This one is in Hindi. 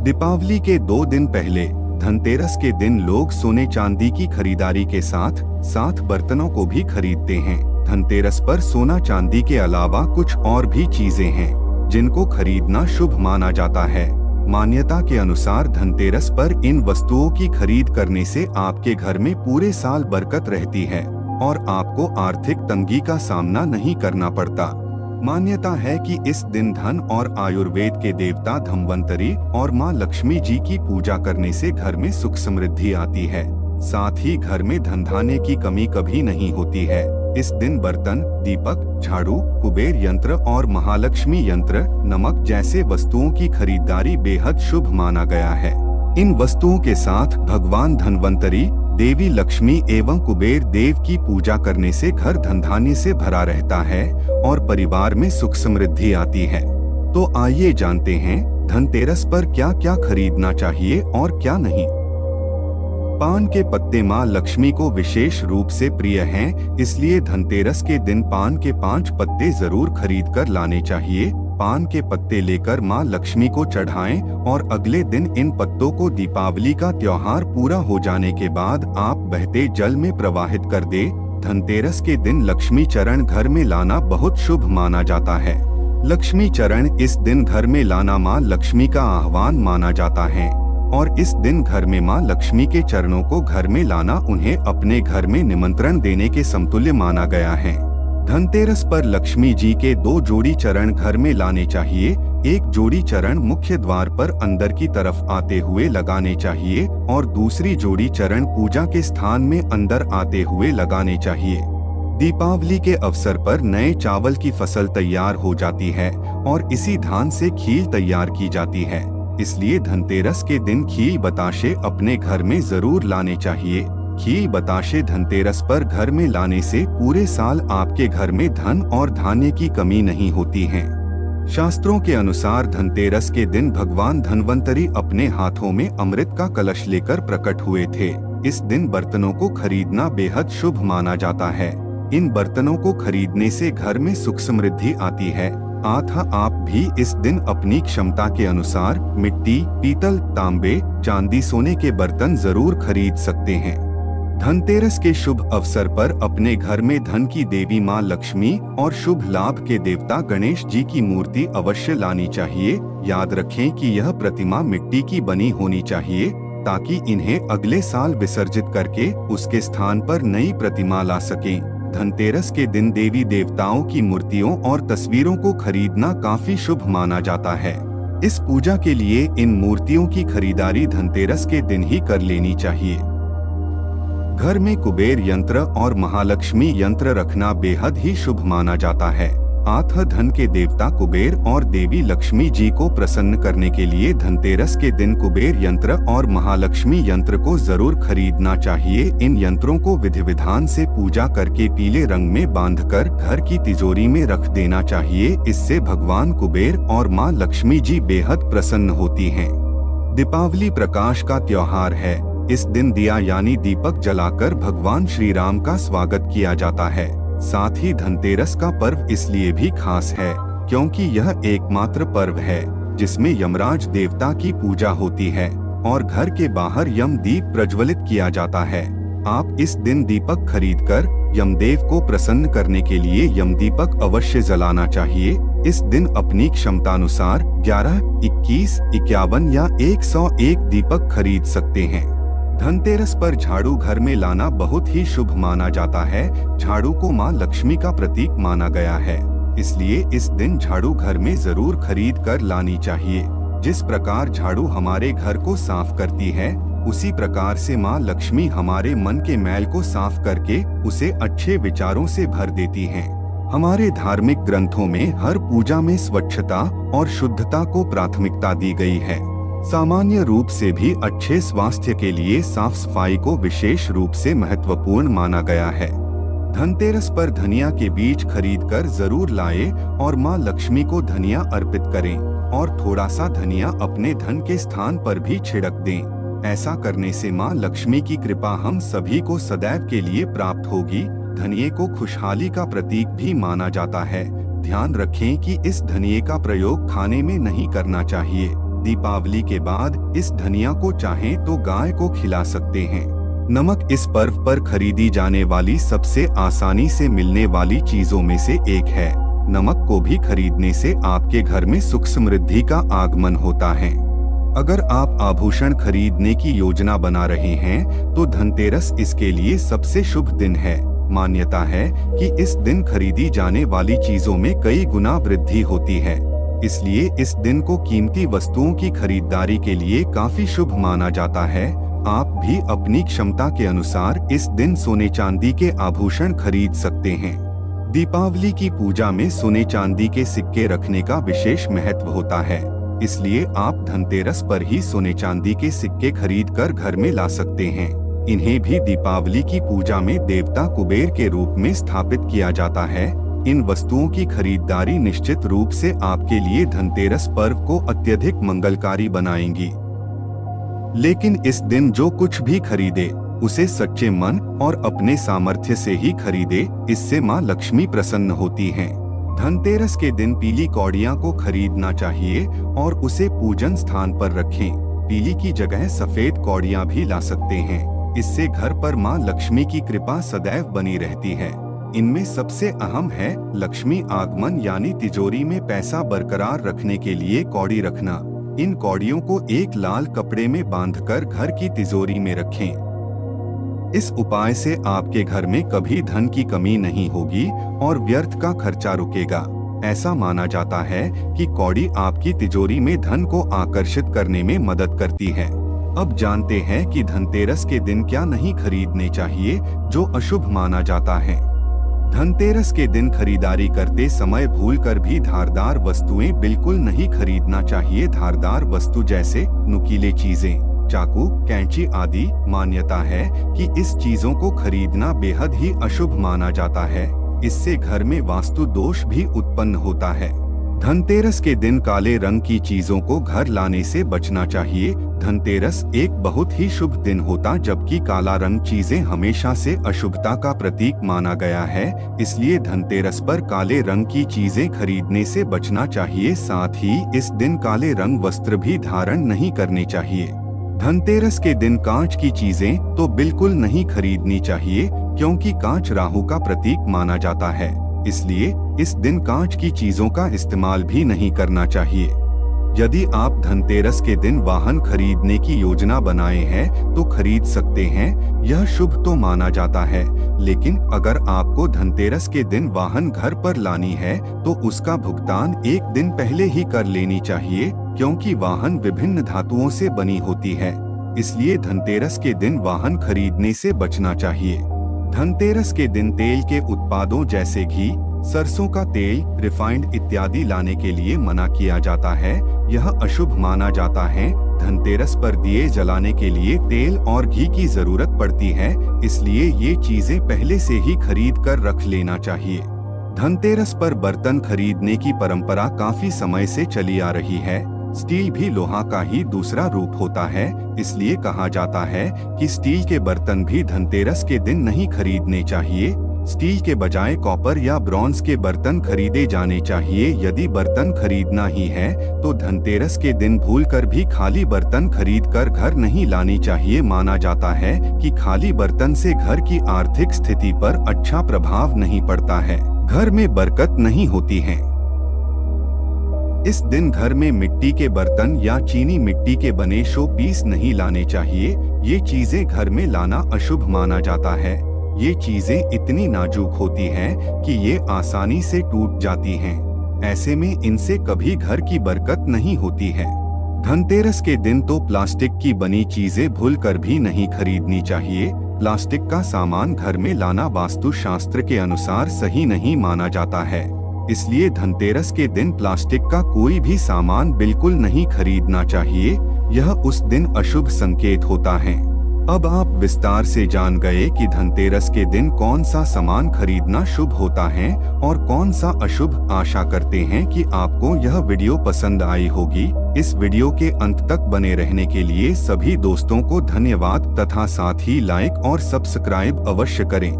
दीपावली के 2 दिन पहले धनतेरस के दिन लोग सोने चांदी की खरीदारी के साथ साथ बर्तनों को भी खरीदते हैं। धनतेरस पर सोना चांदी के अलावा कुछ और भी चीजें हैं जिनको खरीदना शुभ माना जाता है। मान्यता के अनुसार धनतेरस पर इन वस्तुओं की खरीद करने से आपके घर में पूरे साल बरकत रहती है और आपको आर्थिक तंगी का सामना नहीं करना पड़ता। मान्यता है कि इस दिन धन और आयुर्वेद के देवता धन्वंतरी और मां लक्ष्मी जी की पूजा करने से घर में सुख समृद्धि आती है। साथ ही घर में धन धान्य की कमी कभी नहीं होती है। इस दिन बर्तन, दीपक, झाड़ू, कुबेर यंत्र और महालक्ष्मी यंत्र, नमक जैसे वस्तुओं की खरीदारी बेहद शुभ माना गया है। इन वस्तुओं के साथ भगवान धन्वंतरी, देवी लक्ष्मी एवं कुबेर देव की पूजा करने से घर धन धान्य से भरा रहता है और परिवार में सुख समृद्धि आती है। तो आइए जानते हैं धनतेरस पर क्या क्या खरीदना चाहिए और क्या नहीं। पान के पत्ते मां लक्ष्मी को विशेष रूप से प्रिय हैं, इसलिए धनतेरस के दिन पान के 5 पत्ते जरूर खरीद कर लाने चाहिए। पान के पत्ते लेकर मां लक्ष्मी को चढ़ाएं और अगले दिन इन पत्तों को दीपावली का त्योहार पूरा हो जाने के बाद आप बहते जल में प्रवाहित कर दे। धनतेरस के दिन लक्ष्मी चरण घर में लाना बहुत शुभ माना जाता है। लक्ष्मी चरण इस दिन घर में लाना मां लक्ष्मी का आह्वान माना जाता है और इस दिन घर में मां लक्ष्मी के चरणों को घर में लाना उन्हें अपने घर में निमंत्रण देने के समतुल्य माना गया है। धनतेरस पर लक्ष्मी जी के 2 जोड़ी चरण घर में लाने चाहिए। एक जोड़ी चरण मुख्य द्वार पर अंदर की तरफ आते हुए लगाने चाहिए और दूसरी जोड़ी चरण पूजा के स्थान में अंदर आते हुए लगाने चाहिए। दीपावली के अवसर पर नए चावल की फसल तैयार हो जाती है और इसी धान से खीर तैयार की जाती है। इसलिए धनतेरस के दिन खीर बताशे अपने घर में जरूर लाने चाहिए। खीर बताशे धनतेरस पर घर में लाने से पूरे साल आपके घर में धन और धान्य की कमी नहीं होती है। शास्त्रों के अनुसार धनतेरस के दिन भगवान धन्वंतरी अपने हाथों में अमृत का कलश लेकर प्रकट हुए थे। इस दिन बर्तनों को खरीदना बेहद शुभ माना जाता है। इन बर्तनों को खरीदने से घर में सुख समृद्धि आती है। आप भी इस दिन अपनी क्षमता के अनुसार मिट्टी, पीतल, तांबे, चांदी, सोने के बर्तन जरूर खरीद सकते हैं। धनतेरस के शुभ अवसर पर अपने घर में धन की देवी मां लक्ष्मी और शुभ लाभ के देवता गणेश जी की मूर्ति अवश्य लानी चाहिए। याद रखें कि यह प्रतिमा मिट्टी की बनी होनी चाहिए ताकि इन्हें अगले साल विसर्जित करके उसके स्थान पर नई प्रतिमा ला सकें। धनतेरस के दिन देवी देवताओं की मूर्तियों और तस्वीरों को खरीदना काफी शुभ माना जाता है। इस पूजा के लिए इन मूर्तियों की खरीदारी धनतेरस के दिन ही कर लेनी चाहिए। घर में कुबेर यंत्र और महालक्ष्मी यंत्र रखना बेहद ही शुभ माना जाता है। धन के देवता कुबेर और देवी लक्ष्मी जी को प्रसन्न करने के लिए धनतेरस के दिन कुबेर यंत्र और महालक्ष्मी यंत्र को जरूर खरीदना चाहिए। इन यंत्रों को विधि विधान से पूजा करके पीले रंग में बांधकर घर की तिजोरी में रख देना चाहिए। इससे भगवान कुबेर और मां लक्ष्मी जी बेहद प्रसन्न होती हैं। दीपावली प्रकाश का त्योहार है। इस दिन दिया यानी दीपक जलाकर भगवान श्री राम का स्वागत किया जाता है। साथ ही धनतेरस का पर्व इसलिए भी खास है क्योंकि यह एकमात्र पर्व है जिसमें यमराज देवता की पूजा होती है और घर के बाहर यम दीप प्रज्वलित किया जाता है। आप इस दिन दीपक खरीदकर यमदेव को प्रसन्न करने के लिए यम दीपक अवश्य जलाना चाहिए। इस दिन अपनी क्षमतानुसार 11, 21, 51 या 101 दीपक खरीद सकते हैं। धनतेरस पर झाड़ू घर में लाना बहुत ही शुभ माना जाता है। झाड़ू को मां लक्ष्मी का प्रतीक माना गया है, इसलिए इस दिन झाड़ू घर में जरूर खरीद कर लानी चाहिए। जिस प्रकार झाड़ू हमारे घर को साफ करती है, उसी प्रकार से मां लक्ष्मी हमारे मन के मैल को साफ करके उसे अच्छे विचारों से भर देती हैं। हमारे धार्मिक ग्रंथों में हर पूजा में स्वच्छता और शुद्धता को प्राथमिकता दी गई है। सामान्य रूप से भी अच्छे स्वास्थ्य के लिए साफ सफाई को विशेष रूप से महत्वपूर्ण माना गया है। धनतेरस पर धनिया के बीज खरीदकर जरूर लाएं और मां लक्ष्मी को धनिया अर्पित करें और थोड़ा सा धनिया अपने धन के स्थान पर भी छिड़क दें। ऐसा करने से मां लक्ष्मी की कृपा हम सभी को सदैव के लिए प्राप्त होगी। धनिये को खुशहाली का प्रतीक भी माना जाता है। ध्यान रखें कि इस धनिये का प्रयोग खाने में नहीं करना चाहिए। दीपावली के बाद इस धनिया को चाहें तो गाय को खिला सकते हैं। नमक इस पर्व पर खरीदी जाने वाली सबसे आसानी से मिलने वाली चीजों में से एक है। नमक को भी खरीदने से आपके घर में सुख समृद्धि का आगमन होता है। अगर आप आभूषण खरीदने की योजना बना रहे हैं तो धनतेरस इसके लिए सबसे शुभ दिन है। मान्यता है कि इस दिन खरीदी जाने वाली चीजों में कई गुना वृद्धि होती है, इसलिए इस दिन को कीमती वस्तुओं की खरीदारी के लिए काफी शुभ माना जाता है। आप भी अपनी क्षमता के अनुसार इस दिन सोने चांदी के आभूषण खरीद सकते हैं। दीपावली की पूजा में सोने चांदी के सिक्के रखने का विशेष महत्व होता है, इसलिए आप धनतेरस पर ही सोने चांदी के सिक्के खरीदकर घर में ला सकते हैं। इन्हें भी दीपावली की पूजा में देवता कुबेर के रूप में स्थापित किया जाता है। इन वस्तुओं की खरीदारी निश्चित रूप से आपके लिए धनतेरस पर्व को अत्यधिक मंगलकारी बनाएंगी। लेकिन इस दिन जो कुछ भी खरीदे उसे सच्चे मन और अपने सामर्थ्य से ही खरीदे, इससे माँ लक्ष्मी प्रसन्न होती हैं। धनतेरस के दिन पीली कौड़ियाँ को खरीदना चाहिए और उसे पूजन स्थान पर रखें। पीली की जगह सफेद कौड़ियाँ भी ला सकते हैं, इससे घर पर माँ लक्ष्मी की कृपा सदैव बनी रहती है। इनमें सबसे अहम है लक्ष्मी आगमन, यानी तिजोरी में पैसा बरकरार रखने के लिए कौड़ी रखना। इन कौड़ियों को एक लाल कपड़े में बांधकर घर की तिजोरी में रखें। इस उपाय से आपके घर में कभी धन की कमी नहीं होगी और व्यर्थ का खर्चा रुकेगा। ऐसा माना जाता है कि कौड़ी आपकी तिजोरी में धन को आकर्षित करने में मदद करती है। अब जानते हैं कि धनतेरस के दिन क्या नहीं खरीदने चाहिए जो अशुभ माना जाता है। धनतेरस के दिन खरीदारी करते समय भूलकर भी धारदार वस्तुएं बिल्कुल नहीं खरीदना चाहिए। धारदार वस्तु जैसे नुकीले चीजें, चाकू, कैंची आदि, मान्यता है कि इस चीजों को खरीदना बेहद ही अशुभ माना जाता है। इससे घर में वास्तु दोष भी उत्पन्न होता है। धनतेरस के दिन काले रंग की चीजों को घर लाने से बचना चाहिए। धनतेरस एक बहुत ही शुभ दिन होता, जबकि काला रंग चीजें हमेशा से अशुभता का प्रतीक माना गया है, इसलिए धनतेरस पर काले रंग की चीजें खरीदने से बचना चाहिए। साथ ही इस दिन काले रंग वस्त्र भी धारण नहीं करने चाहिए। धनतेरस के दिन कांच की चीजें तो बिल्कुल नहीं खरीदनी चाहिए, क्योंकि कांच राहु का प्रतीक माना जाता है, इसलिए इस दिन कांच की चीजों का इस्तेमाल भी नहीं करना चाहिए। यदि आप धनतेरस के दिन वाहन खरीदने की योजना बनाए हैं तो खरीद सकते हैं, यह शुभ तो माना जाता है। लेकिन अगर आपको धनतेरस के दिन वाहन घर पर लानी है तो उसका भुगतान एक दिन पहले ही कर लेनी चाहिए, क्योंकि वाहन विभिन्न धातुओं से बनी होती है, इसलिए धनतेरस के दिन वाहन खरीदने से बचना चाहिए। धनतेरस के दिन तेल के उत्पादों जैसे घी, सरसों का तेल, रिफाइंड इत्यादि लाने के लिए मना किया जाता है, यह अशुभ माना जाता है। धनतेरस पर दिए जलाने के लिए तेल और घी की जरूरत पड़ती है, इसलिए ये चीजें पहले से ही खरीद कर रख लेना चाहिए। धनतेरस पर बर्तन खरीदने की परंपरा काफी समय से चली आ रही है। स्टील भी लोहा का ही दूसरा रूप होता है, इसलिए कहा जाता है कि स्टील के बर्तन भी धनतेरस के दिन नहीं खरीदने चाहिए। स्टील के बजाय कॉपर या ब्रॉन्ज के बर्तन खरीदे जाने चाहिए। यदि बर्तन खरीदना ही है तो धनतेरस के दिन भूलकर भी खाली बर्तन खरीदकर घर नहीं लानी चाहिए। माना जाता है कि खाली बर्तन से घर की आर्थिक स्थिति पर अच्छा प्रभाव नहीं पड़ता है, घर में बरकत नहीं होती है। इस दिन घर में मिट्टी के बर्तन या चीनी मिट्टी के बने शो पीस नहीं लाने चाहिए। ये चीजें घर में लाना अशुभ माना जाता है। ये चीजें इतनी नाजुक होती हैं कि ये आसानी से टूट जाती हैं। ऐसे में इनसे कभी घर की बरकत नहीं होती है। धनतेरस के दिन तो प्लास्टिक की बनी चीजें भूलकर भी नहीं खरीदनी चाहिए। प्लास्टिक का सामान घर में लाना वास्तु शास्त्र के अनुसार सही नहीं माना जाता है, इसलिए धनतेरस के दिन प्लास्टिक का कोई भी सामान बिल्कुल नहीं खरीदना चाहिए। यह उस दिन अशुभ संकेत होता है। अब आप विस्तार से जान गए कि धनतेरस के दिन कौन सा सामान खरीदना शुभ होता है और कौन सा अशुभ। आशा करते हैं कि आपको यह वीडियो पसंद आई होगी। इस वीडियो के अंत तक बने रहने के लिए सभी दोस्तों को धन्यवाद तथा साथ ही लाइक और सब्सक्राइब अवश्य करें।